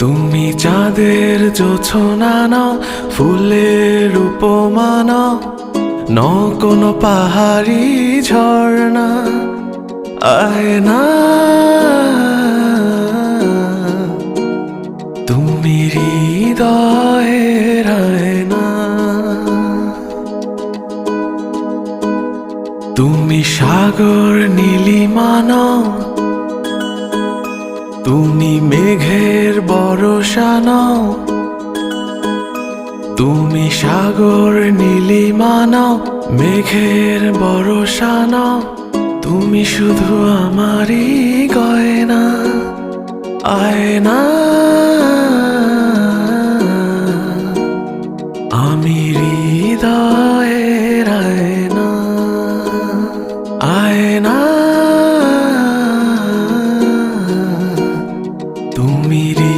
তুমি চাঁদের জোছনা নাও, ফুলের উপমা নাও, ন কোনো পাহাড়ি ঝর্ণা আয়না। তুমি হৃদয়ের আয়না। তুমি সাগর নীলিমা নাও, তুমি মেঘের বরষা নাও, তুমি সাগর নীলিমা নাও, মেঘের বরষা নাও, তুমি শুধু আমারই গয়না আয়না।